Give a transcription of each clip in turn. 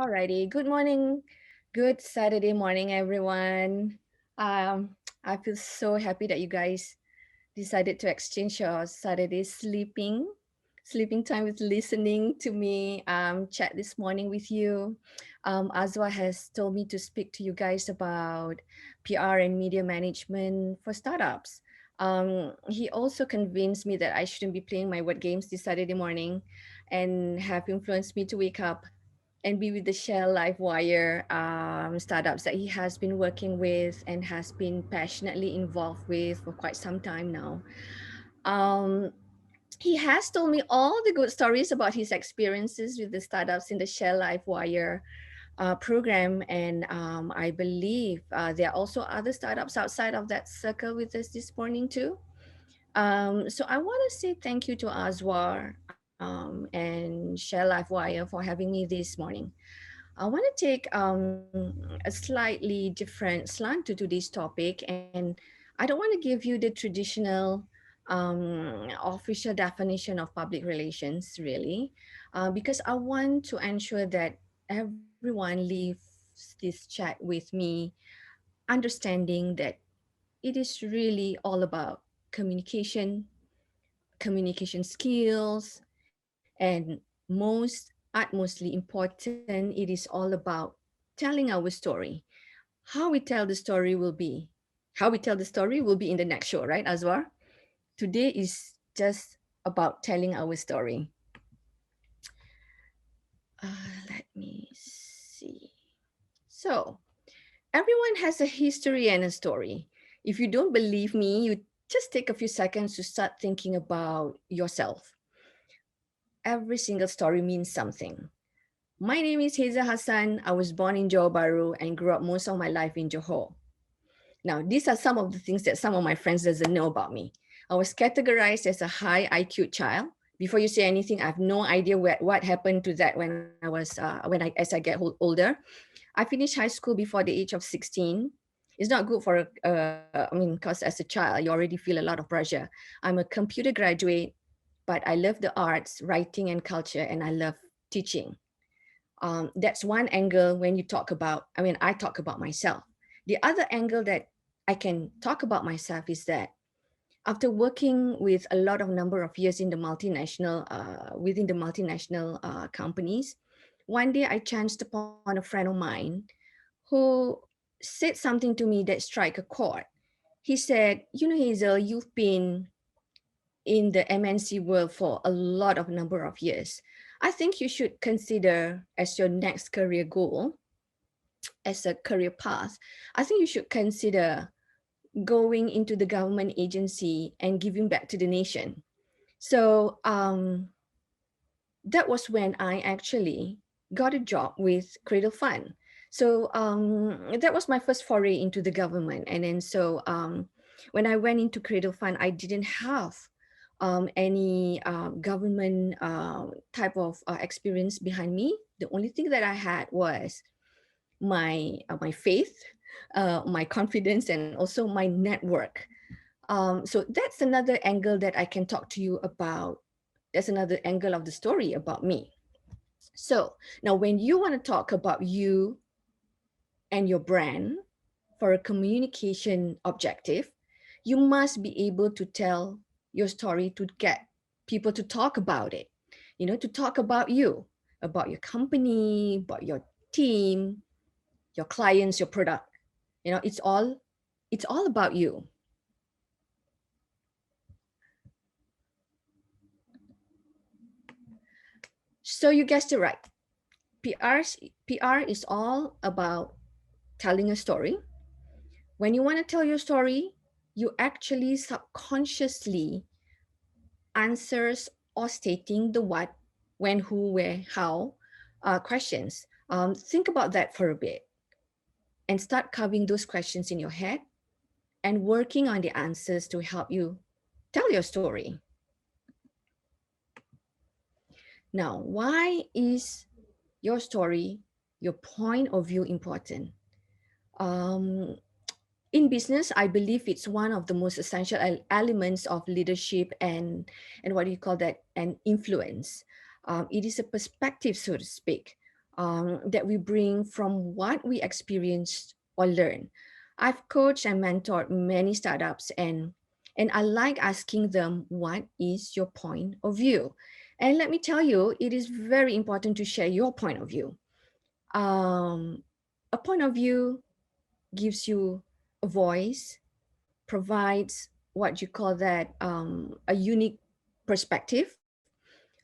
Alrighty, good morning. Good Saturday morning, everyone. I feel so happy that you guys decided to exchange your Saturday sleeping time with listening to me chat this morning with you. Azuar has told me to speak to you guys about PR and media management for startups. He also convinced me that I shouldn't be playing my word games this Saturday morning and have influenced me to wake up and be with the Shell LiveWIRE startups that he has been working with and has been passionately involved with for quite some time now. Um, he has told me all the good stories about his experiences with the startups in the Shell LiveWIRE program. And I believe there are also other startups outside of that circle with us this morning too. So I want to say thank you to Azuar and Shell LiveWIRE for having me this morning. I want to take a slightly different slant to today's topic, and I don't want to give you the traditional official definition of public relations, really, because I want to ensure that everyone leaves this chat with me understanding that it is really all about communication, communication skills, and utmostly important, it is all about telling our story. How we tell the story will be, how we tell the story will be in the next show, right, Azwar? Today is just about telling our story. Let me see. So, everyone has a history and a story. If you don't believe me, you just take a few seconds to start thinking about yourself. Every single story means something. My name is Hazel Hassan. I was born in Johor Bahru and grew up most of my life in Johor. Now, these are some of the things that some of my friends doesn't know about me. I was categorized as a high IQ child. Before you say anything, I have no idea what happened to that when I was as I get older. I finished high school before the age of 16. It's not good for because as a child you already feel a lot of pressure. I'm a computer graduate, but I love the arts, writing, and culture, and I love teaching. That's one angle when you talk about, I talk about myself. The other angle that I can talk about myself is that after working with a lot of number of years in the within the multinational companies, one day I chanced upon a friend of mine who said something to me that strike a chord. He said, Hazel, you've been in the MNC world for a lot of number of years. I think you should consider as your next career goal, as a career path, I think you should consider going into the government agency and giving back to the nation. So that was when I actually got a job with Cradle Fund. So that was my first foray into the government. And then when I went into Cradle Fund, I didn't have any government type of experience behind me. The only thing that I had was my faith, my confidence, and also my network. So that's another angle that I can talk to you about. That's another angle of the story about me. So now, when you want to talk about you and your brand for a communication objective, you must be able to tell your story to get people to talk about it. To talk about your company, about your team, your clients, your product. It's all about you. So you guessed it right. PR is all about telling a story. When you want to tell your story, you actually subconsciously answers or stating the what, when, who, where, how questions. Think about that for a bit and start carving those questions in your head and working on the answers to help you tell your story. Now, why is your story, your point of view important? Um, in business, I believe it's one of the most essential elements of leadership and what do you call that? And influence. It is a perspective, so to speak. that we bring from what we experienced or learn. I've coached and mentored many startups, and I like asking them, what is your point of view? And let me tell you, it is very important to share your point of view. A point of view gives you a voice, provides what you call that a unique perspective.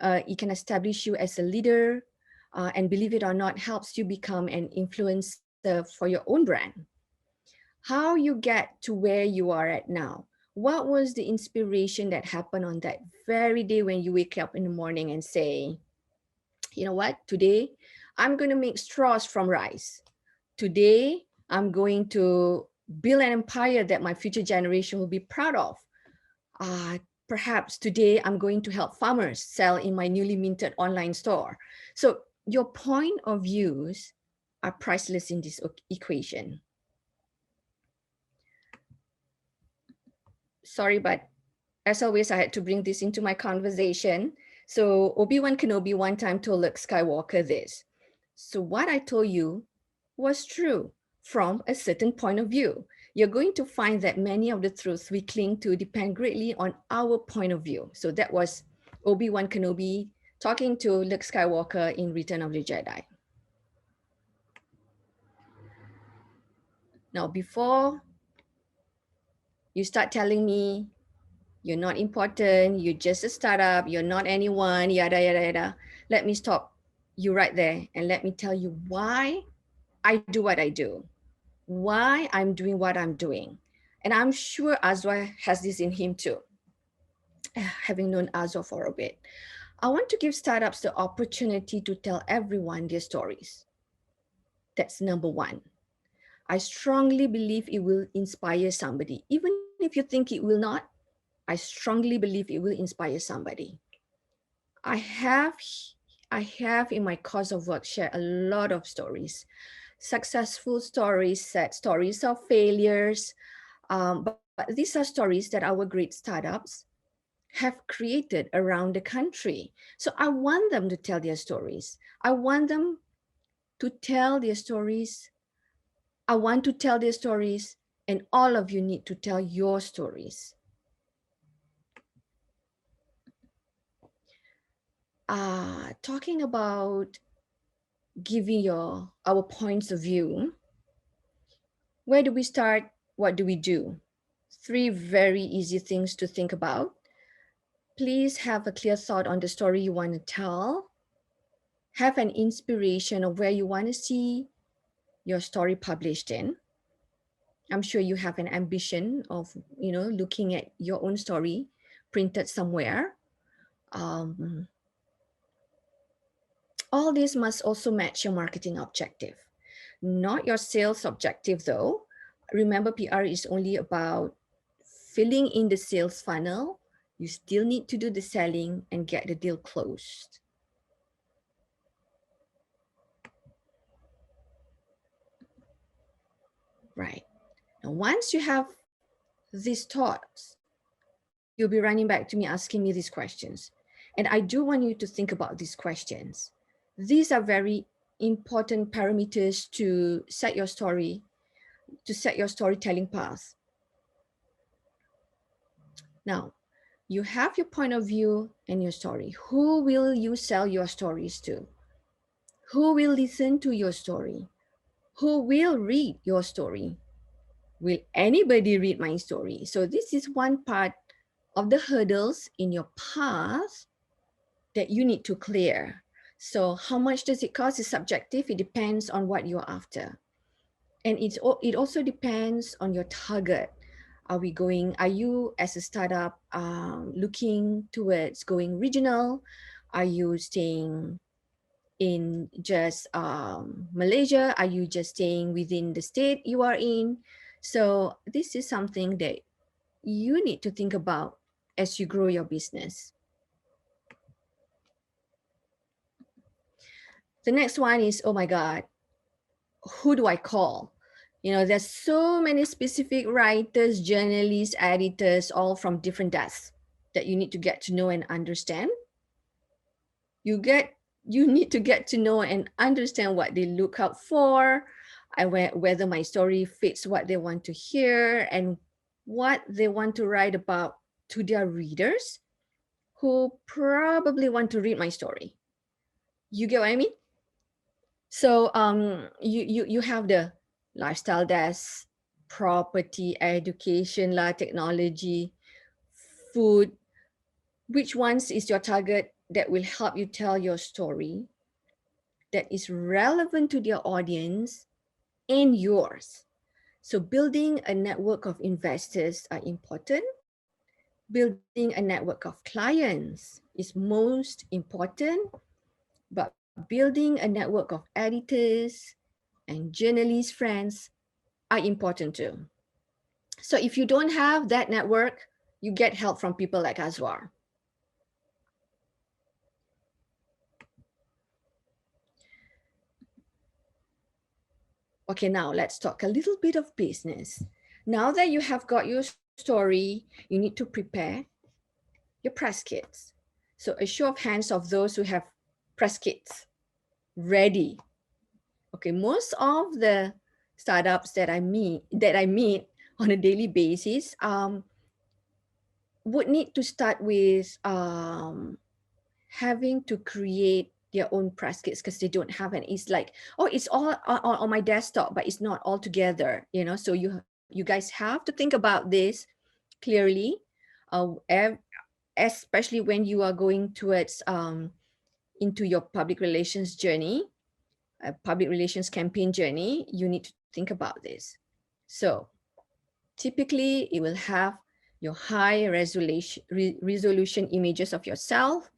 It can establish you as a leader, and believe it or not, helps you become an influencer for your own brand. How you get to where you are at now. What was the inspiration that happened on that very day when you wake up in the morning and say, you know what, today I'm going to make straws from rice. Today I'm going to build an empire that my future generation will be proud of. Perhaps today I'm going to help farmers sell in my newly minted online store. So your point of views are priceless in this equation. Sorry, but as always, I had to bring this into my conversation. So Obi-Wan Kenobi one time told Luke Skywalker this. So what I told you was true from a certain point of view. You're going to find that many of the truths we cling to depend greatly on our point of view. So that was Obi-Wan Kenobi talking to Luke Skywalker in Return of the Jedi. Now, before you start telling me you're not important, you're just a startup, you're not anyone, yada, yada, yada, let me stop you right there and let me tell you why I do what I do, why I'm doing what I'm doing. And I'm sure Azuar has this in him too, having known Azuar for a bit. I want to give startups the opportunity to tell everyone their stories. That's number one. I strongly believe it will inspire somebody. Even if you think it will not, I strongly believe it will inspire somebody. I have in my course of work shared a lot of stories, successful stories, sad stories of failures, but these are stories that our great startups have created around the country. So I want them to tell their stories. I want them to tell their stories. I want to tell their stories, and all of you need to tell your stories. Talking about giving our points of view, where do we start? What do we do? 3 very easy things to think about. Please have a clear thought on the story you want to tell. Have an inspiration of where you want to see your story published in. I'm sure you have an ambition of, looking at your own story printed somewhere. All this must also match your marketing objective, not your sales objective though. Remember, PR is only about filling in the sales funnel. You still need to do the selling and get the deal closed. Right. Now, once you have these thoughts, you'll be running back to me asking me these questions. And I do want you to think about these questions. These are very important parameters to set your story, to set your storytelling path. Now, you have your point of view and your story. Who will you sell your stories to? Who will listen to your story? Who will read your story? Will anybody read my story? So this is one part of the hurdles in your path that you need to clear. So how much does it cost is subjective. It depends on what you're after. And it also depends on your target. Are you as a startup looking towards going regional? Are you staying in just Malaysia? Are you just staying within the state you are in? So this is something that you need to think about as you grow your business. The next one is, oh my God, who do I call? There's so many specific writers, journalists, editors, all from different desks that you need to get to know and understand. You get you need to get to know and understand what they look out for, and whether my story fits what they want to hear and what they want to write about to their readers who probably want to read my story. You get what I mean? So you have the lifestyle desk, property, education, technology, food. Which ones is your target that will help you tell your story that is relevant to their audience and yours? So building a network of investors are important. Building a network of clients is most important, but building a network of editors and journalist friends are important too. So if you don't have that network, you get help from people like Azuar. Okay, now let's talk a little bit of business. Now that you have got your story, you need to prepare your press kits. So a show of hands of those who have press kits ready. Okay, most of the startups that I meet on a daily basis would need to start with having to create their own press kits because they don't have any. It's like, oh, it's all on my desktop, but it's not all together, you know. So you guys have to think about this clearly, uh, ev- especially when you are going towards into your public relations journey, public relations campaign journey. You need to think about this. So typically, it will have your high resolution images of yourself,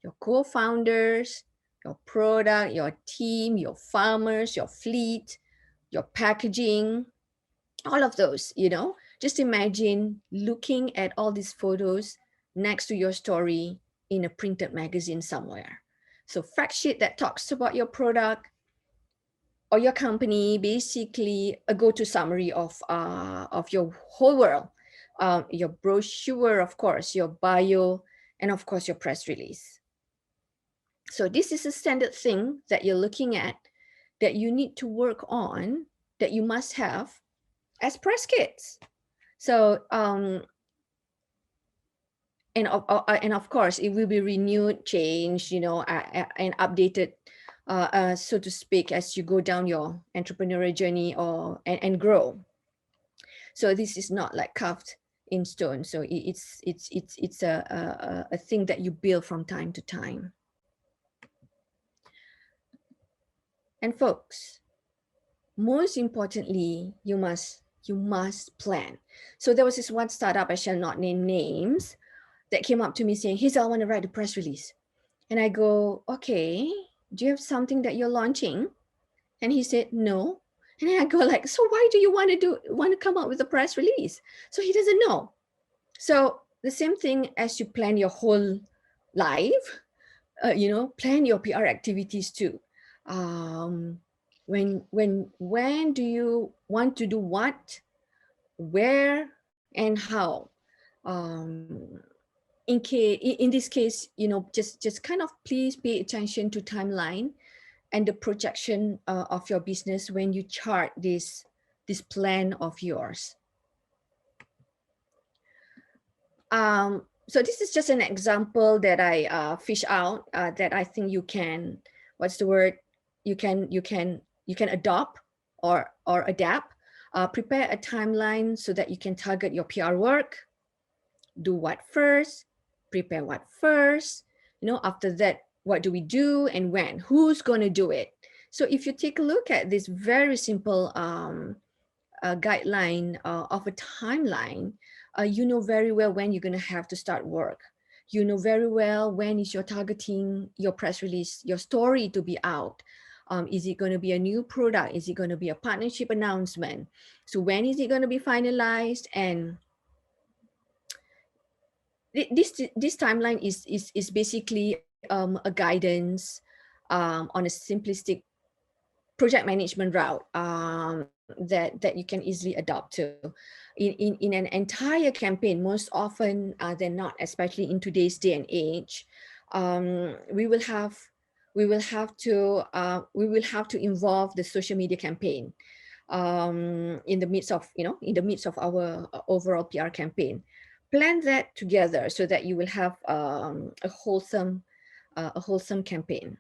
your co-founders, your product, your team, your farmers, your fleet, your packaging, all of those, you know. Just imagine looking at all these photos next to your story in a printed magazine somewhere. So fact sheet that talks about your product or your company, basically a go-to summary of your whole world, your brochure, of course, your bio, and of course your press release. So this is a standard thing that you're looking at that you need to work on, that you must have as press kits. So and of course it will be renewed, changed, you know, and updated, so to speak, as you go down your entrepreneurial journey and grow. So this is not like carved in stone. So it's a thing that you build from time to time. And folks, most importantly, you must plan. So there was this one startup, I shall not name names, that came up to me saying, Hazel, I want to write a press release. And I go, okay, do you have something that you're launching? And he said, no. And I go like, so why do you want to come up with a press release? So he doesn't know. So the same thing as you plan your whole life, you know, plan your PR activities too. Um, when do you want to do what, where, and how? Um, in this case, you know, just kind of please pay attention to timeline and the projection of your business when you chart this plan of yours. So this is just an example that I fish out that I think you can, what's the word? You can adopt or adapt. Prepare a timeline so that you can target your PR work. Do what first? Prepare what first? You know, after that, what do we do and when? Who's going to do it? So if you take a look at this very simple guideline of a timeline, you know very well when you're going to have to start work. You know very well when is your targeting your press release, your story to be out. Is it going to be a new product? Is it going to be a partnership announcement? So when is it going to be finalized? And this timeline is basically a guidance on a simplistic project management route that you can easily adopt to. In an entire campaign, most often than not, especially in today's day and age, we will have we will have to involve the social media campaign in the midst of our overall PR campaign. Plan that together so that you will have a wholesome campaign.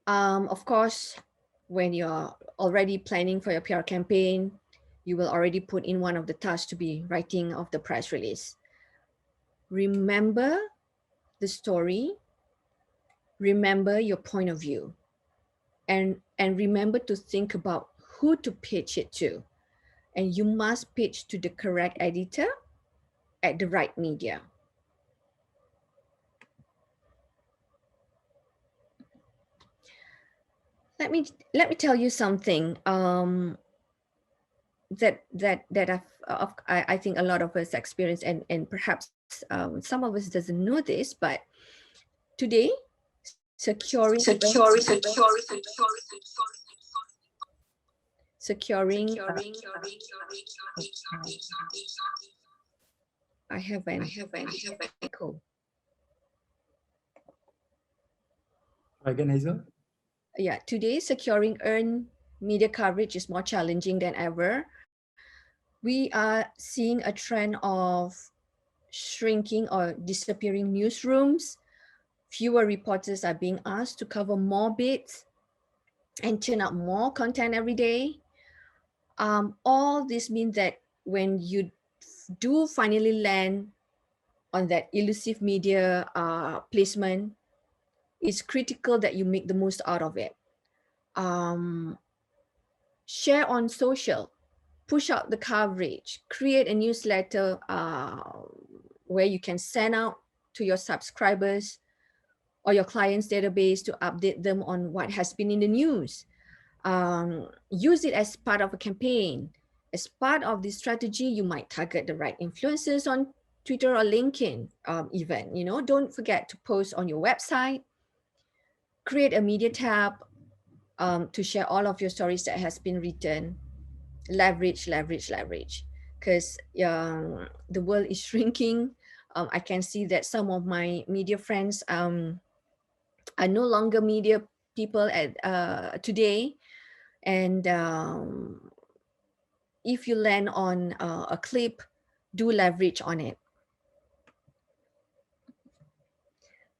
Of course, when you're already planning for your PR campaign, you will already put in one of the tasks to be writing of the press release. Remember the story, remember your point of view, and remember to think about who to pitch it to. And you must pitch to the correct editor at the right media. Let me tell you something that I think a lot of us experience, and perhaps some of us doesn't know this, but today securing I have an echo. Again, Hazel? Yeah, today securing earned media coverage is more challenging than ever. We are seeing a trend of shrinking or disappearing newsrooms. Fewer reporters are being asked to cover more bits and turn out more content every day. All this means that when you do finally land on that elusive media placement, it's critical that you make the most out of it. Share on social, push out the coverage, create a newsletter where you can send out to your subscribers or your clients' database to update them on what has been in the news. Use it as part of a campaign. As part of this strategy, you might target the right influencers on Twitter or LinkedIn even. Don't forget to post on your website. Create a media tab to share all of your stories that has been written. Leverage, because the world is shrinking. I can see that some of my media friends are no longer media people at today, and if you land on a clip, do leverage on it.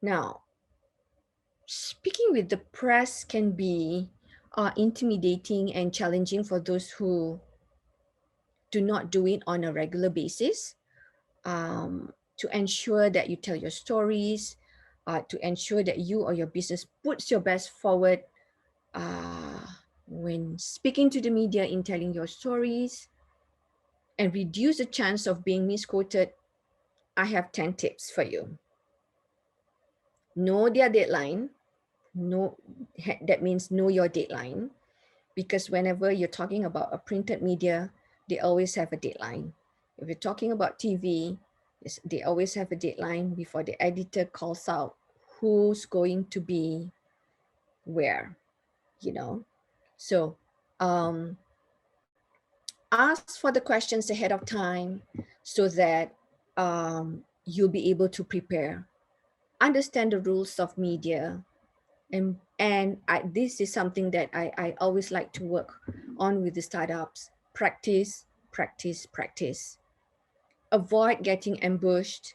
Now, speaking with the press can be intimidating and challenging for those who do not do it on a regular basis. To ensure that you tell your stories, to ensure that you or your business puts your best forward when speaking to the media in telling your stories, and reduce the chance of being misquoted, I have 10 tips for you. Know their deadline. That means know your deadline, because whenever you're talking about a printed media, they always have a deadline. If you're talking about TV, they always have a deadline before the editor calls out who's going to be where, So ask for the questions ahead of time so that you'll be able to prepare, understand the rules of media. And this is something that I always like to work on with the startups. Practice. Avoid getting ambushed.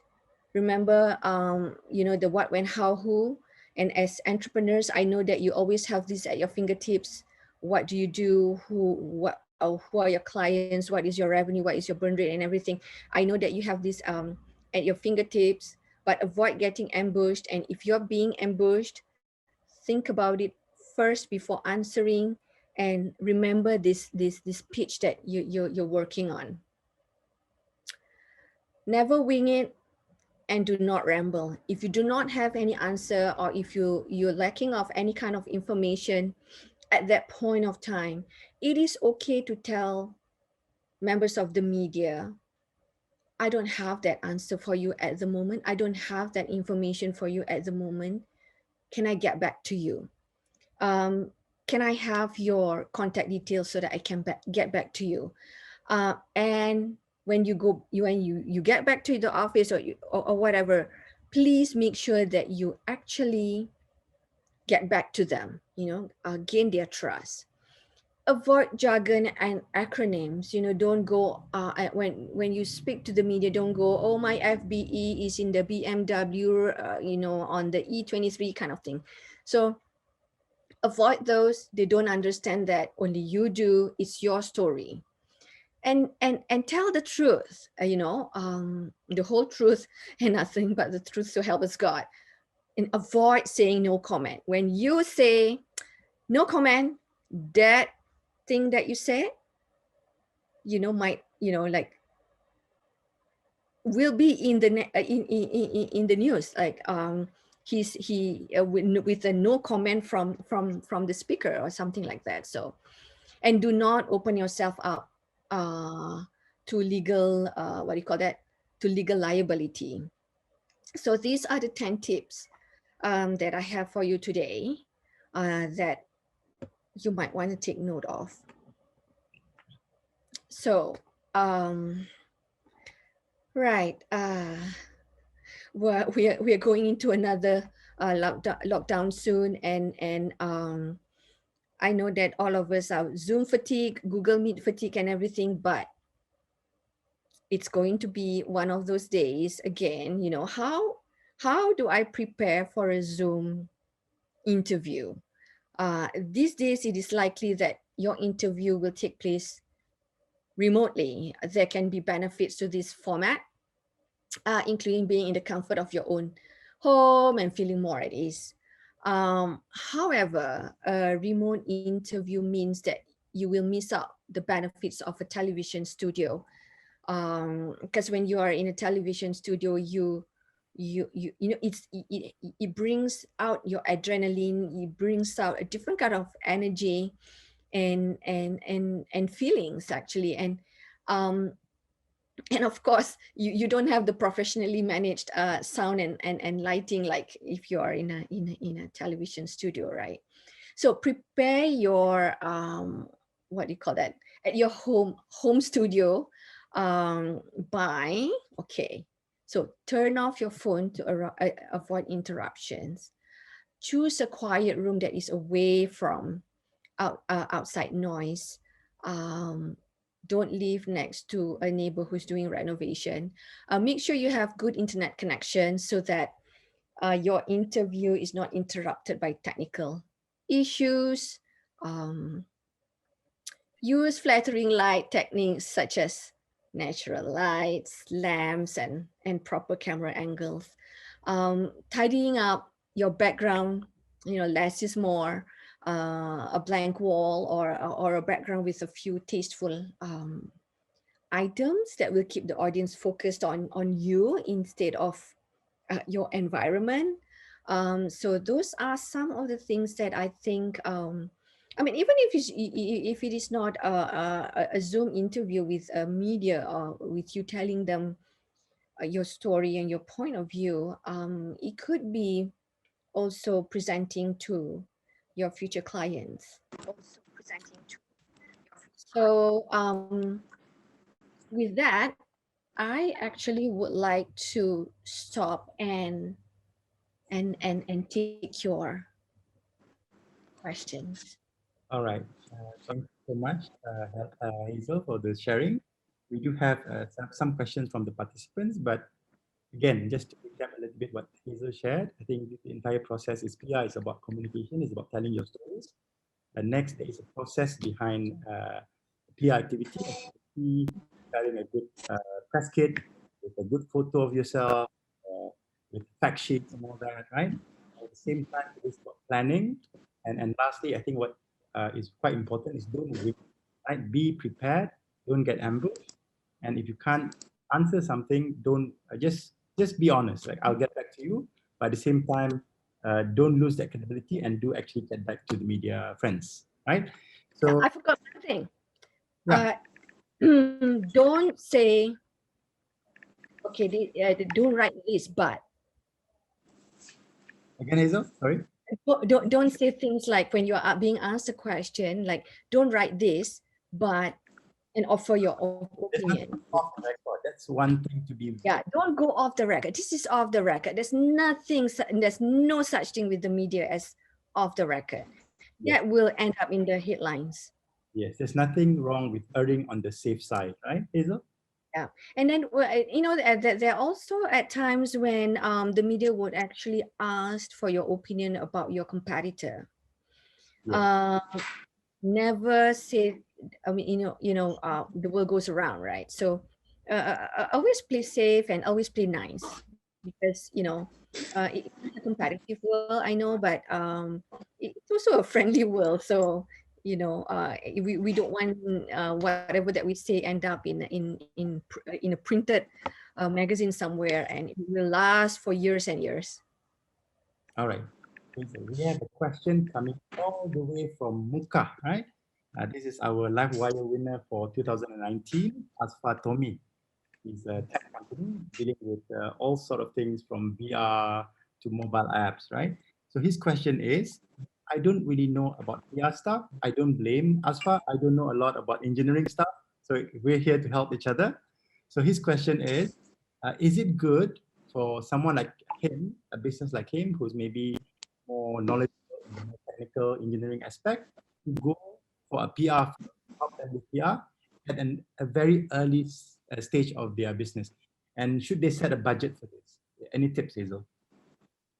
Remember, the what, when, how, who. And as entrepreneurs, I know that you always have this at your fingertips. What do you do? Who are your clients? What is your revenue? What is your burn rate and everything? I know that you have this at your fingertips, but avoid getting ambushed. And if you're being ambushed, think about it first before answering, and remember this pitch that you're working on. Never wing it, and do not ramble. If you do not have any answer, or if you're lacking of any kind of information at that point of time, it is okay to tell members of the media, I don't have that answer for you at the moment. I don't have that information for you at the moment. Can I get back to you? Can I have your contact details so that I can get back to you? And when you get back to the office or whatever, please make sure that you actually get back to them, gain their trust. Avoid jargon and acronyms. Don't go when you speak to the media. Don't go, oh, my FBE is in the BMW, on the E23 kind of thing. So avoid those. They don't understand that only you do. It's your story. And tell the truth, the whole truth and nothing but the truth, so help us God. And avoid saying no comment. When you say no comment, that thing that you said, might, like, will be in the in the news, like, with a no comment from the speaker or something like that. So, and do not open yourself up to legal, what do you call that, to legal liability. So these are the 10 tips that I have for you today, that you might want to take note of. So, right, we are going into another lockdown soon, and I know that all of us are Zoom fatigue, Google Meet fatigue, and everything, but it's going to be one of those days again. How do I prepare for a Zoom interview? These days, it is likely that your interview will take place remotely. There can be benefits to this format, including being in the comfort of your own home and feeling more at ease. However, a remote interview means that you will miss out the benefits of a television studio, because when you are in a television studio, it brings out your adrenaline, it brings out a different kind of energy and feelings, actually. And of course, you don't have the professionally managed sound and lighting, like if you are in a television studio, right? So prepare your, what do you call that, at your home studio, by, okay, so turn off your phone to avoid interruptions. Choose a quiet room that is away from outside noise. um, don't live next to a neighbor who's doing renovation. Make sure you have good internet connection so that your interview is not interrupted by technical issues. Um, Use flattering light techniques such as natural lights, lamps, and proper camera angles. Tidying up your background, less is more. A blank wall, or a background with a few tasteful items that will keep the audience focused on you instead of your environment. So those are some of the things that I think. I mean, even if it is not a Zoom interview with a media, or with you telling them your story and your point of view, it could be also presenting to your future clients. So with that, I actually would like to stop and take your questions. All right. Thank you so much, Hazel, for the sharing. We do have some questions from the participants, but again, just to recap a little bit what Hazel shared, I think the entire process is PR, is about communication, is about telling your stories. And next, there is a process behind PR activity, carrying a good press kit with a good photo of yourself, with fact sheets and all that, right? At the same time, it is about planning. And lastly, I think what is quite important is don't wait, right? Be prepared, don't get ambushed. And if you can't answer something, don't just be honest. Like, I'll get back to you. But at the same time, don't lose that credibility and do actually get back to the media friends, right? Yeah, So I forgot one thing. yeah, Don't say, okay, don't write this, but again, Hazel, sorry. don't say things like, when you are being asked a question, like, don't write this, but and offer your This one opinion. off the record. That's one thing to be. Yeah, don't go off the record. This is off the record. There's nothing, there's no such thing with the media as off the record. That Yes, will end up in the headlines. yes. There's nothing wrong with erring on the safe side, right, Hazel? Yeah, and then there are also at times when the media would actually ask for your opinion about your competitor. Yes. Uh, Never say, I mean, the world goes around, right? So always play safe and always play nice, because it's a competitive world, I know, but it's also a friendly world. So we don't want whatever that we say end up in a printed magazine somewhere, and it will last for years and years. All right. Hazel, we have a question coming all the way from Muka, right? This is our LiveWire winner for 2019, Asfa Tommy. He's a tech company dealing with all sort of things from VR to mobile apps, right? So his question is, I don't really know about VR stuff. I don't blame Asfa. I don't know a lot about engineering stuff. So we're here to help each other. So his question is it good for someone like him, a business like him, who's maybe more knowledgeable in the more technical engineering aspect, to go for a PR firm, help them with PR at a very early stage of their business? And should they set a budget for this? Any tips, Hazel?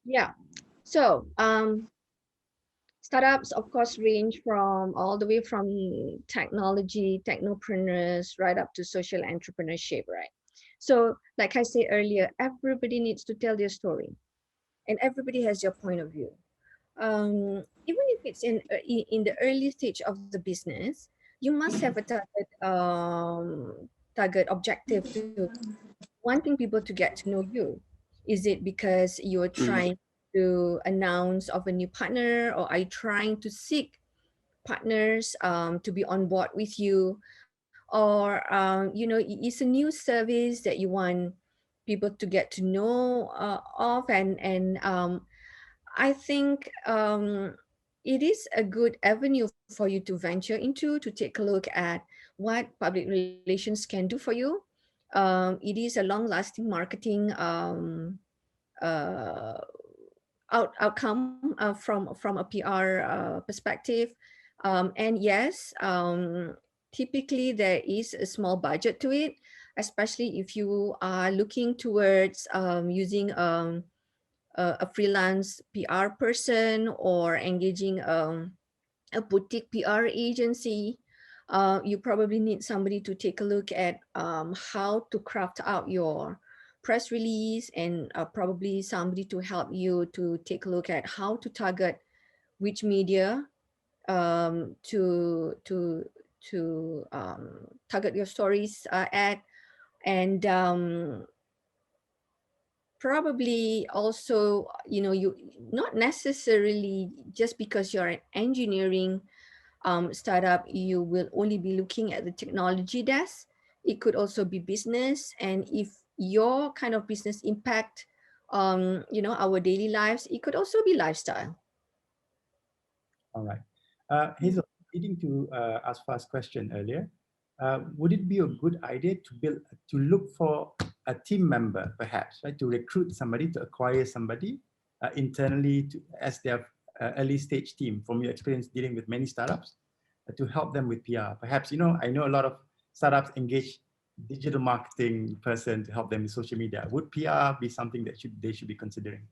Yeah. So startups, of course, range from all the way from technology, technopreneurs, right up to social entrepreneurship, right? So, like I said earlier, everybody needs to tell their story, and everybody has their point of view. Even if it's in the early stage of the business, you must have a target objective to wanting people to get to know you. Is it because you're trying to announce of a new partner, or are you trying to seek partners to be on board with you, or it's a new service that you want people to get to know of, and I think it is a good avenue for you to venture into, to take a look at what public relations can do for you. It is a long-lasting marketing uh, outcome from a PR perspective. And yes, typically there is a small budget to it, especially if you are looking towards using a freelance PR person, or engaging a boutique PR agency. You probably need somebody to take a look at how to craft out your press release, and probably somebody to help you to take a look at how to target which media to target your stories at, and probably also, you not necessarily just because you're an engineering startup, you will only be looking at the technology desk. It could also be business, and if your kind of business impact our daily lives, it could also be lifestyle. All right. Hazel, leading to Asfa's question earlier, would it be a good idea to look for a team member, perhaps, right, to recruit somebody, to acquire somebody internally as their early stage team, from your experience dealing with many startups, to help them with PR? Perhaps, I know a lot of startups engage digital marketing person to help them with social media. Would PR be something that they should be considering?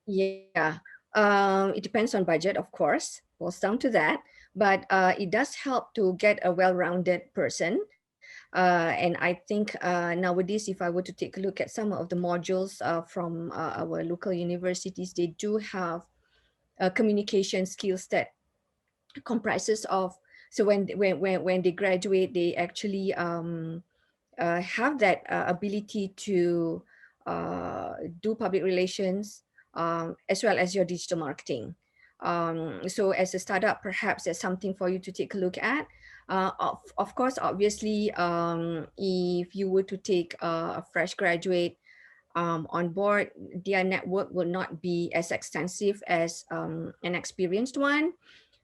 Yeah. It depends on budget, of course, boils down to that. But it does help to get a well-rounded person. And I think nowadays, if I were to take a look at some of the modules from our local universities, they do have communication skills that comprises of, so when they graduate, they actually have that ability to do public relations, as well as your digital marketing. So as a startup, perhaps that's something for you to take a look at. Of course, obviously, if you were to take a fresh graduate on board, their network will not be as extensive as an experienced one.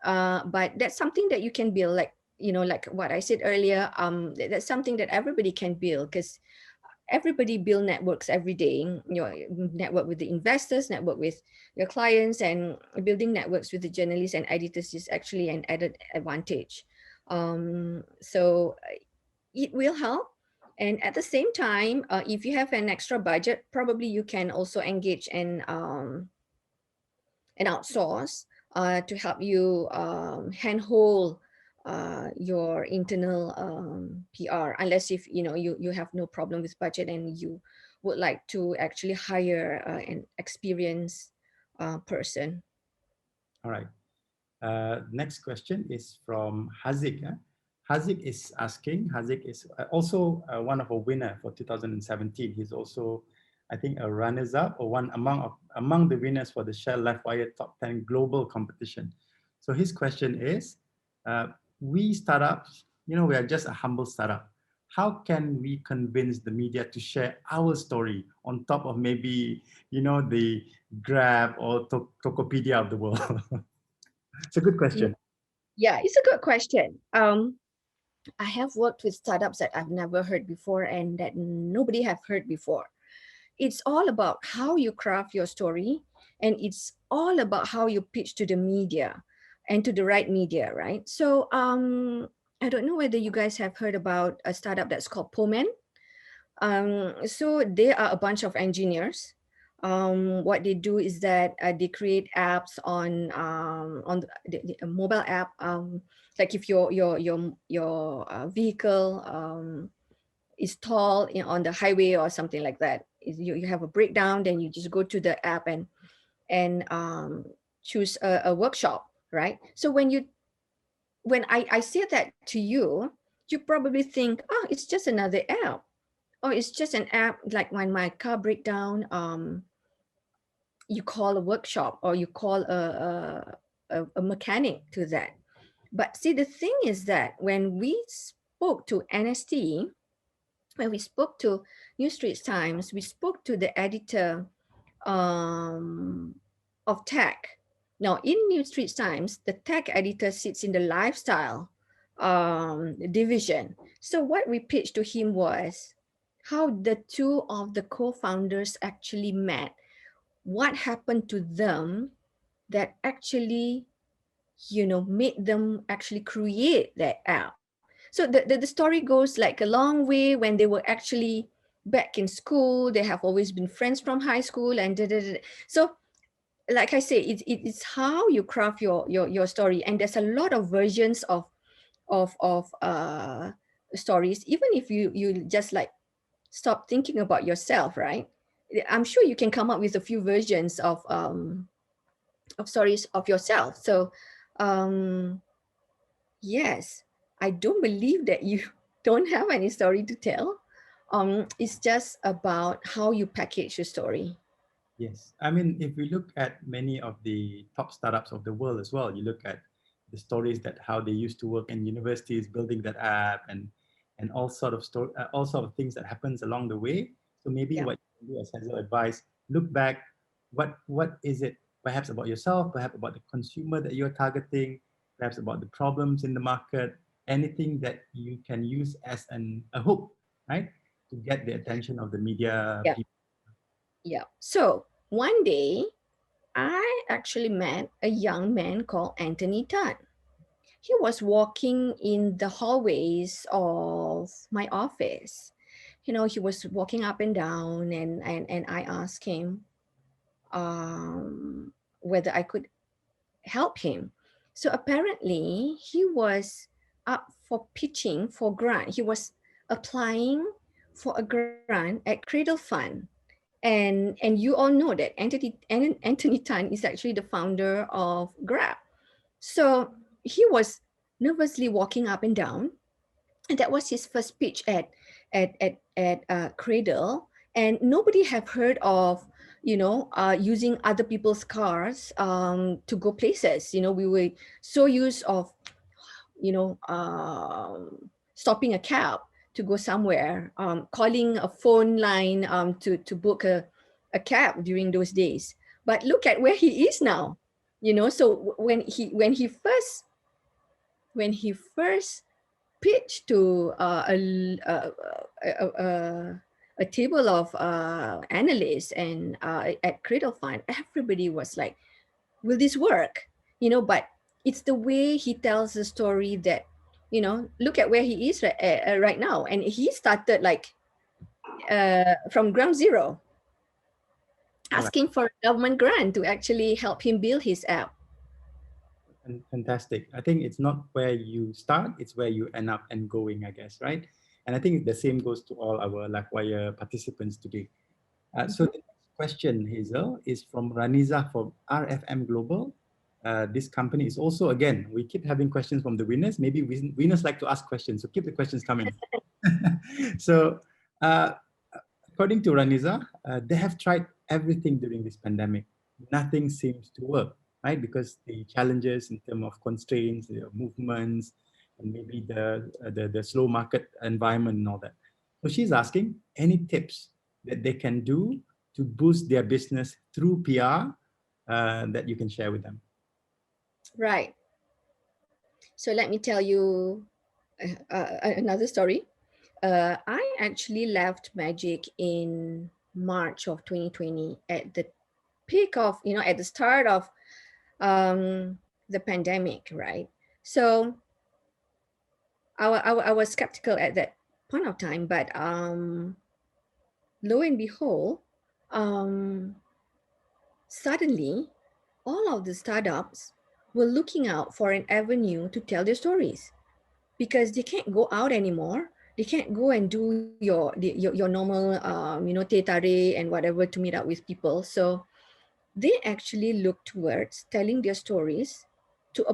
But that's something that you can build. Like like what I said earlier, that's something that everybody can build, because everybody build networks every day. Network with the investors, network with your clients, and building networks with the journalists and editors is actually an added advantage. So it will help. And at the same time, if you have an extra budget, probably you can also engage and outsource to help you handhold your internal PR, unless if you have no problem with budget and you would like to actually hire an experienced person. All right. Next question is from Hazik. Hazik is asking, Hazik is also one of a winner for 2017. He's also, I think, a runners-up or one among the winners for the Shell LiveWIRE Top 10 Global Competition. So his question is, we startups, we are just a humble startup. How can we convince the media to share our story on top of maybe, the Grab or Tokopedia of the world? It's a good question. Yeah, it's a good question. I have worked with startups that I've never heard before and that nobody have heard before. It's all about how you craft your story, and it's all about how you pitch to the media and to the right media, right? So I don't know whether you guys have heard about a startup that's called Pullman. So they are a bunch of engineers. What they do is that they create apps on the mobile app. Like if your vehicle is tall on the highway or something like that, you have a breakdown, then you just go to the app and choose a workshop, right? So when I say that to you probably think, oh, it's just another app. Oh, it's just an app like when my car break down. You call a workshop or you call a mechanic to that. But see, the thing is that when we spoke to NST, when we spoke to New Straits Times, we spoke to the editor um, of tech. Now, in New Straits Times, the tech editor sits in the lifestyle division. So, what we pitched to him was how the two of the co-founders actually met, what happened to them that actually made them actually create that app. So the story goes like a long way when they were actually back in school. They have always been friends from high school and da, da, da. So like I say, it's how you craft your story, and there's a lot of versions of stories. Even if you just like stop thinking about yourself, right? I'm sure you can come up with a few versions of stories of yourself. So um yes, I don't believe that you don't have any story to tell. It's just about how you package your story. Yes. I mean, if we look at many of the top startups of the world as well, you look at the stories that how they used to work in universities, building that app, and all sort of things that happens along the way. So maybe Yeah, what you can do as Hazel advice, look back, what is it perhaps about yourself, perhaps about the consumer that you're targeting, perhaps about the problems in the market, anything that you can use as a hook, right, to get the attention of the media yeah, people. yeah. So one day, I actually met a young man called Anthony Tan. He was walking in the hallways of my office. He was walking up and down, and I asked him whether I could help him. So apparently, he was up for pitching for grant. He was applying for a grant at Cradle Fund. And you all know that Anthony Tan is actually the founder of Grab. So he was nervously walking up and down, and that was his first pitch at Cradle, and nobody have heard of using other people's cars to go places. We were so used of stopping a cab to go somewhere, calling a phone line to book a cab during those days. But look at where he is now. So when he first pitched to a table of analysts and at Cradle Fund, everybody was like, will this work? But it's the way he tells the story that, look at where he is right now. And he started like from ground zero, All right. asking for a government grant to actually help him build his app. Fantastic. I think it's not where you start, it's where you end up and going, I guess, right? And I think the same goes to all our LiveWire participants today. So Mhm. the next question, Hazel, is from Raniza from RFM Global. This company is also, again, we keep having questions from the winners. Maybe winners like to ask questions, so keep the questions coming. So uh, according to Raniza, they have tried everything during this pandemic. Nothing seems to work, right? Because the challenges in terms of constraints, the movements, and maybe the slow market environment and all that. So she's asking any tips that they can do to boost their business through PR that you can share with them. Right. So let me tell you another story. I actually left Magic in March of 2020 at the peak of, at the start of the pandemic, right? So I was skeptical at that point of time, but lo and behold, um, suddenly all of the startups were looking out for an avenue to tell their stories because they can't go out anymore. They can't go and do your normal teh tarik and whatever to meet up with people. So they actually look towards telling their stories to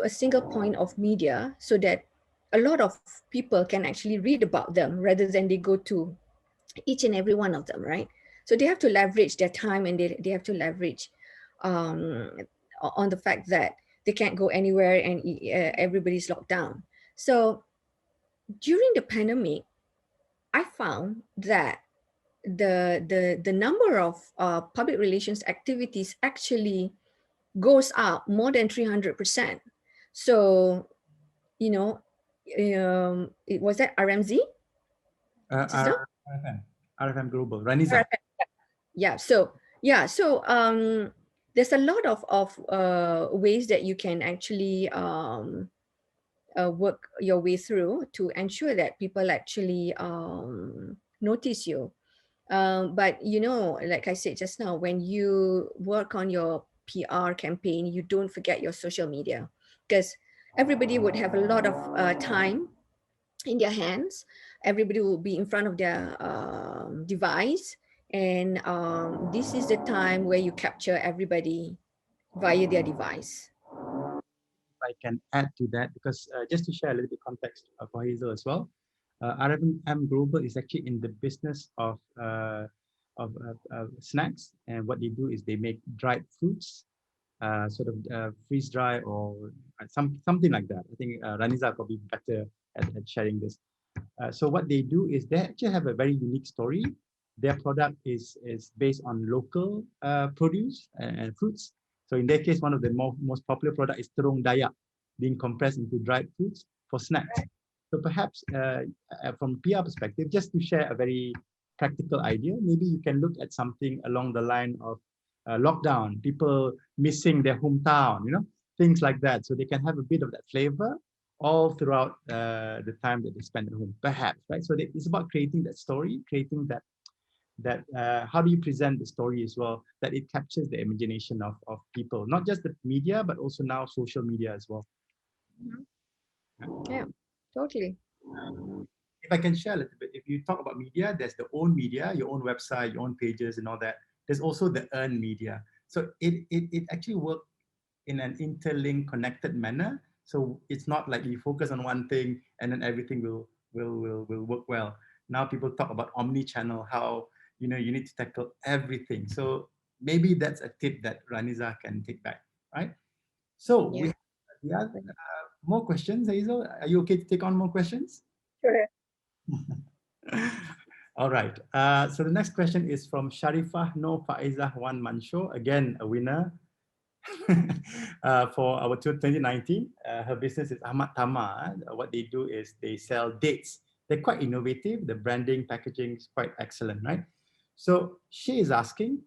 a single point of media so that a lot of people can actually read about them rather than they go to each and every one of them, right? So they have to leverage their time, and they have to leverage um, on the fact that they can't go anywhere and everybody's locked down. So during the pandemic, I found that the number of public relations activities actually goes up more than 300%. So, you know, it was that RMZ just now? RFM Global, Raniza. RFM. Yeah. So yeah. So there's a lot of ways that you can actually work your way through to ensure that people actually notice you. But like I said just now, when you work on your PR campaign, you don't forget your social media, because everybody would have a lot of time in their hands. Everybody will be in front of their device, and this is the time where you capture everybody via their device. I can add to that because just to share a little bit context for Hazel as well, RFM Global is actually in the business of snacks, and what they do is they make dried fruits, sort of freeze dry or something like that. I think Raniza probably better at sharing this. So what they do is they actually have a very unique story. Their product is based on local produce and fruits. So in their case, one of the most popular product is terung dayak, being compressed into dried fruits for snacks. So perhaps from PR perspective, just to share a very practical idea, maybe you can look at something along the line of lockdown, people missing their hometown, things like that. So they can have a bit of that flavor all throughout the time that they spend at home, perhaps, right? So it's about creating that story, creating that how do you present the story as well, that it captures the imagination of people, not just the media, but also now social media as well. Mhm. Yeah, totally. If I can share a little bit, if you talk about media, there's the own media, your own website, your own pages and all that. There's also the earned media. So it actually works in an interlinked, connected manner. So it's not like you focus on one thing and then everything will work well. Now people talk about omni-channel, how you need to tackle everything. So maybe that's a tip that Raniza can take back, right? So Yeah. we have more questions, Hazel. Are you okay to take on more questions? Sure. All right. So the next question is from Sharifah No Faizah Wan Mansho, again a winner. For our 2019, her business is Ahmad Tama. What they do is they sell dates. They're quite innovative. The branding, packaging is quite excellent, right? So she is asking,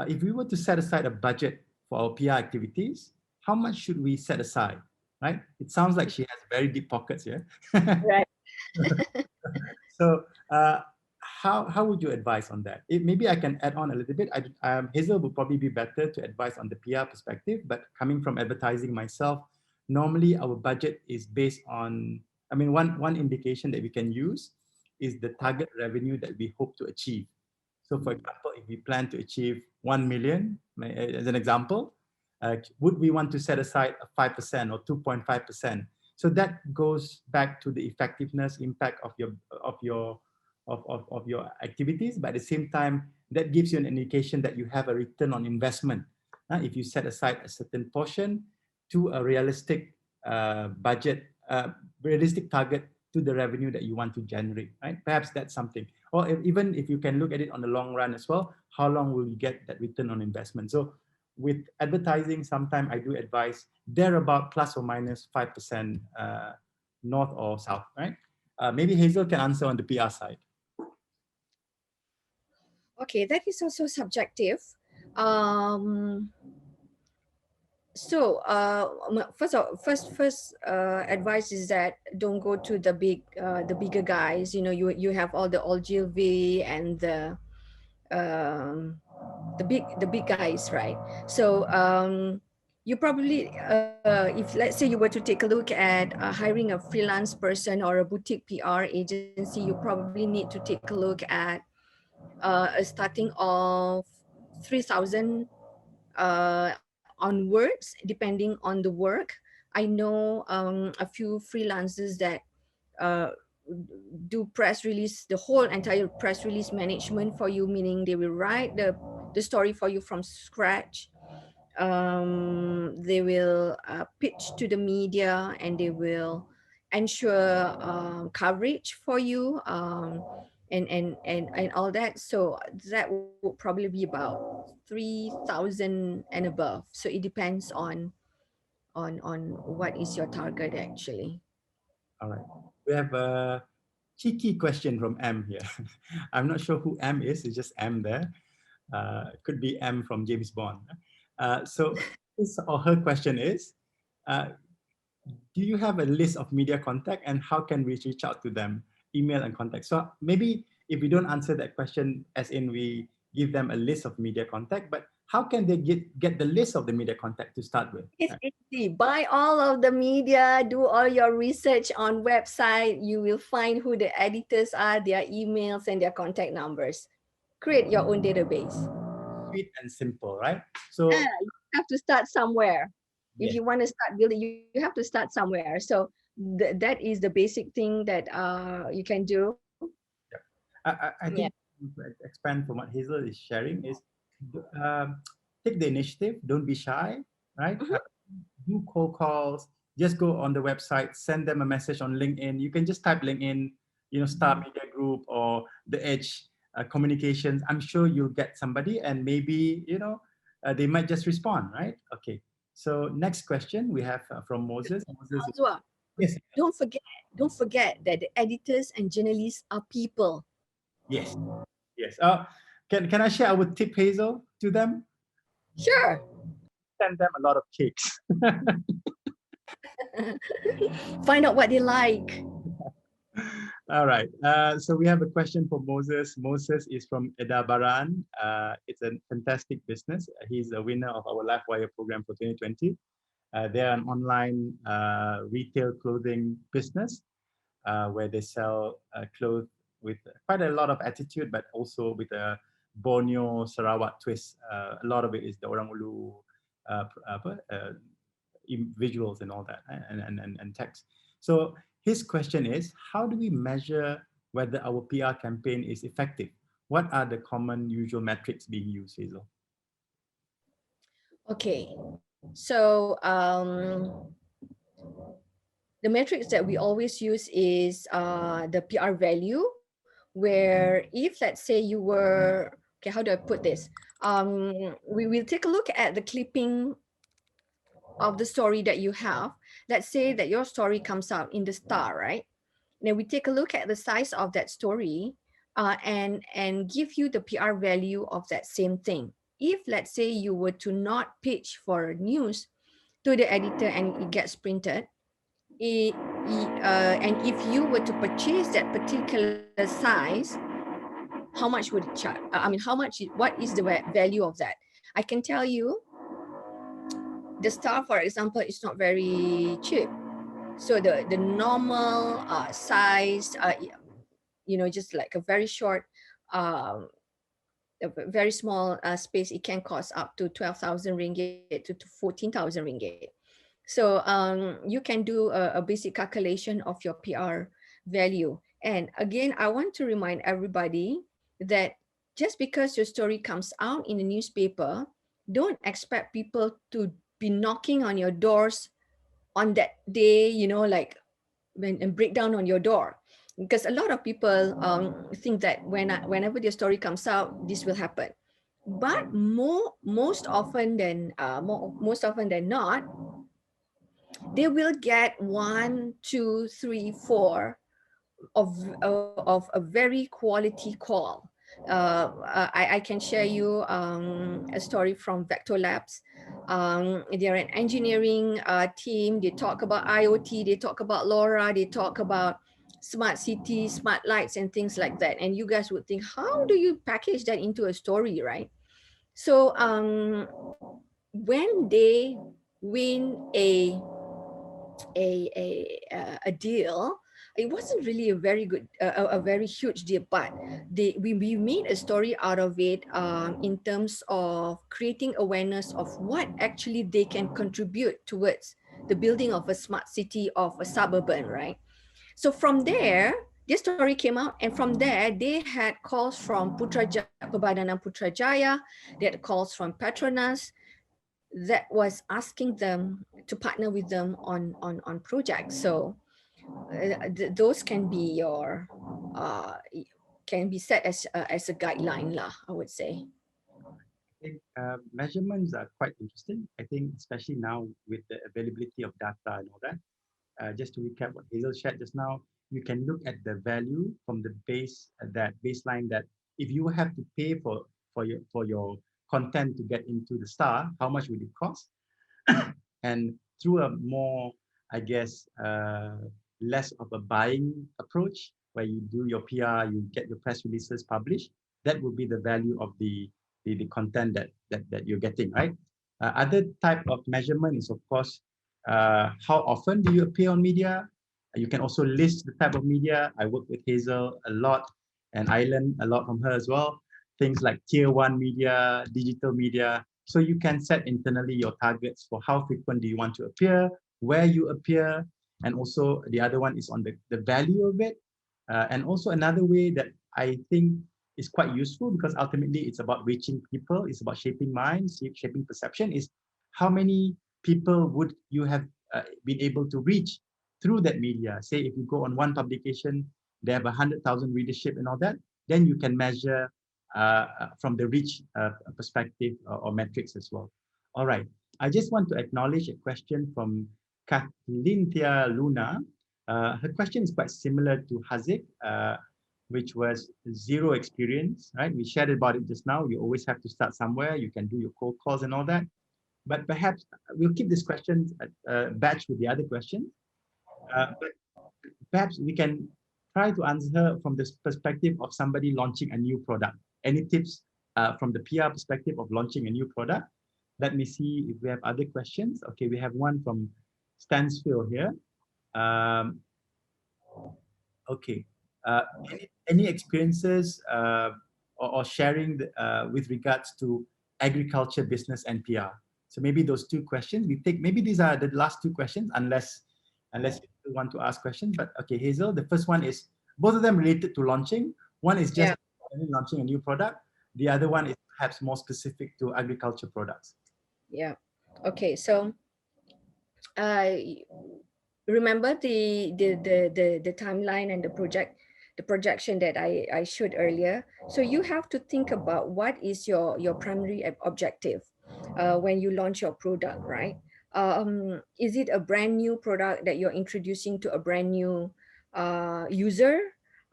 if we were to set aside a budget for our PR activities, how much should we set aside, right? It sounds like she has very deep pockets here. Right. So, how would you advise on that? Maybe I can add on a little bit. Hazel would probably be better to advise on the PR perspective, but coming from advertising myself, normally our budget is based on, I mean, one indication that we can use is the target revenue that we hope to achieve. So for example, if we plan to achieve 1 million, as an example, would we want to set aside a 5% or 2.5%? So that goes back to the effectiveness, impact of your activities, but at the same time, that gives you an indication that you have a return on investment. If you set aside a certain portion to a realistic budget, realistic target to the revenue that you want to generate, right? Perhaps that's something. Or even if you can look at it on the long run as well, how long will you get that return on investment? So with advertising, sometimes I do advise thereabout plus or minus 5% north or south, right? Maybe Hazel can answer on the PR side. Okay, that is also subjective. Um, first advice is that don't go to the bigger guys. You know, you have all the Ogilvy and um, the big guys, right? So you probably if let's say you were to take a look at hiring a freelance person or a boutique PR agency, you probably need to take a look at a starting of 3,000 onwards, depending on the work. I know a few freelancers that uh, do press release, the whole entire press release management for you, meaning they will write the story for you from scratch. They will pitch to the media, and they will ensure coverage for you, and all that. So that would probably be about 3,000 and above. So it depends on what is your target actually. All right. We have a cheeky question from M here. I'm not sure who M is. It's just M there. It could be M from James Bond. So his or her question is, uh, do you have a list of media contact and how can we reach out to them, email and contact? So maybe if we don't answer that question as in we give them a list of media contact, but how can they get the list of the media contact to start with? It's easy. Buy all of the media, do all your research on website. You will find who the editors are, their emails, and their contact numbers. Create your own database. Sweet and simple, right? So You have to start somewhere. If yes, you want to start building, you have to start somewhere. So that is the basic thing that you can do. yeah. I Yeah. think to expand from what Hazel is sharing is um, take the initiative, don't be shy, right? Mhm. Do cold calls, just go on the website, send them a message on LinkedIn. You can just type LinkedIn, Star Media Group or The Edge Communications. I'm sure you'll get somebody and maybe, they might just respond, right? Okay. So next question we have from Moses. Moses, Azwa, yes, don't forget, don't forget that the editors and journalists are people. yes, yes. Can I share our tip, Hazel, to them? Sure. Send them a lot of cakes. Find out what they like. All right. So we have a question for Moses. Moses is from Edabaran. It's a fantastic business. He's a winner of our LiveWire program for 2020. They're an online retail clothing business where they sell clothes with quite a lot of attitude, but also with a Borneo Sarawak twist. A lot of it is the Orang Ulu visuals and all that, and text. So his question is, how do we measure whether our PR campaign is effective? What are the common usual metrics being used, Hazel? Okay. So the metrics that we always use is the PR value, where if let's say you were, okay, how do I put this? We will take a look at the clipping of the story that you have. Let's say that your story comes out in the Star, right? Now we take a look at the size of that story, and give you the PR value of that same thing. If let's say you were to not pitch for news to the editor and it gets printed, and if you were to purchase that particular size, how much would it charge? I mean, what is the value of that? I can tell you, the Star, for example, is not very cheap. So the normal size, just like a very short, um, a very small space, it can cost up to 12,000 ringgit to 14,000 ringgit. So you can do a basic calculation of your PR value. And again, I want to remind everybody that just because your story comes out in the newspaper, don't expect people to be knocking on your doors on that day, like and break down on your door. Because a lot of people think that whenever their story comes out, this will happen. But most often than not, they will get one, two, three, four of a very quality call. I can share you a story from Vector Labs. They're an engineering team. They talk about IoT, they talk about LoRa, they talk about smart cities, smart lights, and things like that. And you guys would think, how do you package that into a story, right? So when they win a deal, it wasn't really a very good a very huge deal, but we made a story out of it, in terms of creating awareness of what actually they can contribute towards the building of a smart city of a suburban, right? So from there, this story came out, and from there they had calls from Perbadanan Putrajaya, they had calls from Petronas that was asking them to partner with them on projects. So those can be your can be set as a guideline lah, I would say. I think measurements are quite interesting. I think especially now with the availability of data and all that. Just to recap what Hazel shared just now, you can look at the value from the that baseline, that if you have to pay for your content to get into the Star, how much would it cost? And through a more, I guess, less of a buying approach, where you do your PR, you get your press releases published, that will be the value of the content that you're getting, right? Other type of measurement is, of course, how often do you appear on media? You can also list the type of media. I work with Hazel a lot, and I learn a lot from her as well. Things like tier one media, digital media. So you can set internally your targets for how frequent do you want to appear, where you appear, and also the other one is on the value of it. And also another way that I think is quite useful, because ultimately it's about reaching people, it's about shaping minds, shaping perception, is how many people would you have been able to reach through that media. Say if you go on one publication, they have 100,000 readership and all that, then you can measure from the reach perspective or metrics as well. All right, I just want to acknowledge a question from Kathleen Thea Luna. Her question is quite similar to Haziq, which was zero experience, right? We shared about it just now. You always have to start somewhere. You can do your cold calls and all that. But perhaps we'll keep this question batch with the other questions. But perhaps we can try to answer from this perspective of somebody launching a new product. Any tips from the PR perspective of launching a new product? Let me see if we have other questions. Okay, we have one from Stansfield here. Okay. Any experiences or sharing with regards to agriculture, business, and PR? So maybe those two questions. We take, maybe these are the last two questions, unless you want to ask questions. But okay, Hazel, the first one is, both of them related to launching. One is just launching a new product. The other one is perhaps more specific to agriculture products. Yeah. Okay. So uh, remember the timeline and the projection that I showed earlier. So you have to think about what is your primary objective when you launch your product, right? Is it a brand new product that you're introducing to a brand new user?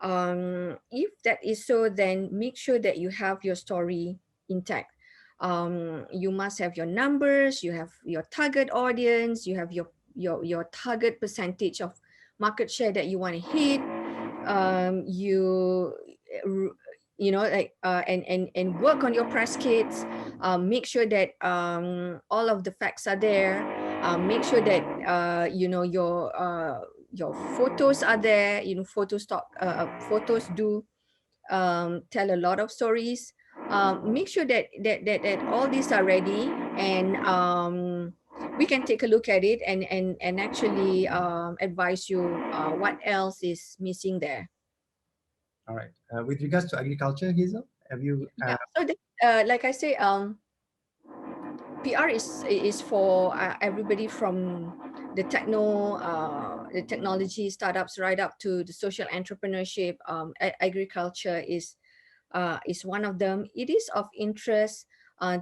If that is so, then make sure that you have your story intact. You must have your numbers, you have your target audience, you have your target percentage of market share that you want to hit. You know, like and work on your press kits. Make sure that all of the facts are there. Make sure that you know your photos are there. You know, photos do tell a lot of stories. Make sure that all these are ready, and we can take a look at it and actually advise you what else is missing there. All right. With regards to agriculture, Hazel, have you? Yeah. So like I say, PR is for everybody from the technology startups right up to the social entrepreneurship. Agriculture is one of them. It is of interest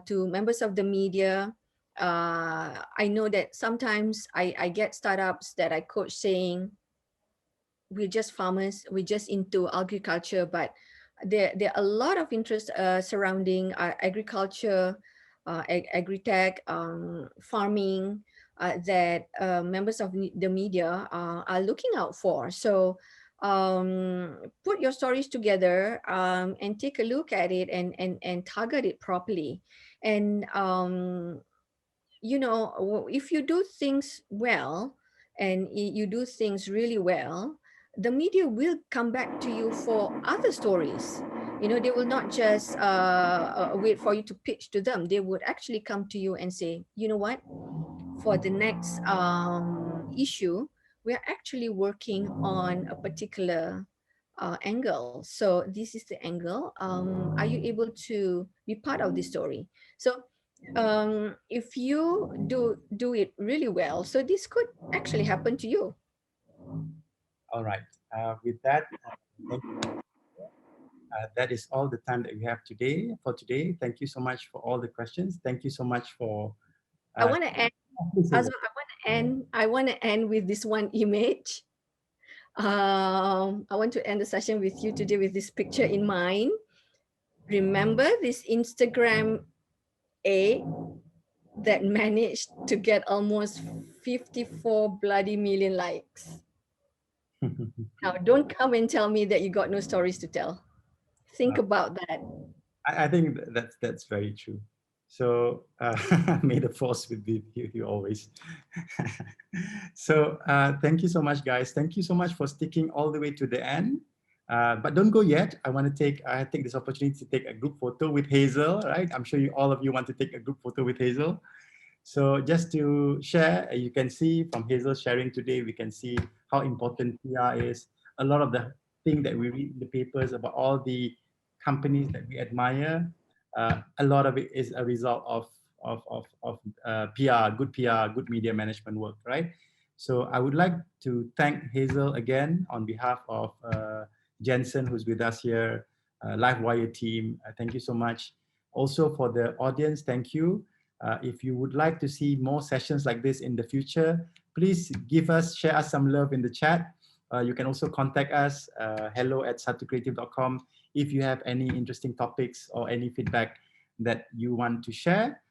to members of the media. I know that sometimes I get startups that I coach saying, we're just farmers, we're just into agriculture, but there are a lot of interest surrounding agriculture, agri-tech, farming, that members of the media are looking out for. So put your stories together and take a look at it and target it properly. And you know, if you do things well and you do things really well, the media will come back to you for other stories. You know, they will not just wait for you to pitch to them. They would actually come to you and say, you know what, for the next issue, we're actually working on a particular angle. So this is the angle. Are you able to be part of this story? So if you do it really well, so this could actually happen to you. All right. With that, thank that is all the time that we have today for today. Thank you so much for all the questions. Thank you so much for. I Uh, want to end. please, Hazel. Azwa, I want to end with this one image. I want to end the session with you today with this picture in mind. Remember this Instagram A that managed to get almost 54 bloody million likes. Now, don't come and tell me that you got no stories to tell. Think about that. I think that's very true. So may the force be with you always. So thank you so much, guys. Thank you so much for sticking all the way to the end. But don't go yet. I take this opportunity to take a group photo with Hazel. Right? I'm sure all of you want to take a group photo with Hazel. So just to share, you can see from Hazel sharing today, we can see how important PR is. A lot of the thing that we read in the papers about all the companies that we admire, a lot of it is a result of PR, good media management work, right? So I would like to thank Hazel again on behalf of Jensen, who's with us here, LiveWire team. Thank you so much. Also for the audience, thank you. If you would like to see more sessions like this in the future, please share us some love in the chat. You can also contact us, hello@satucreative.com, if you have any interesting topics or any feedback that you want to share.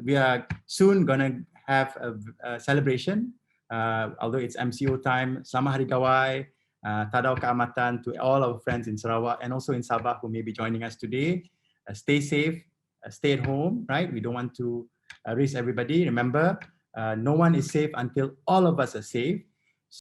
We are soon going to have a celebration, although it's MCO time. Selamat Hari Gawai, Tadau Keamatan to all our friends in Sarawak and also in Sabah who may be joining us today. Stay safe, stay at home, right? We don't want to risk everybody. Remember, no one is safe until all of us are safe.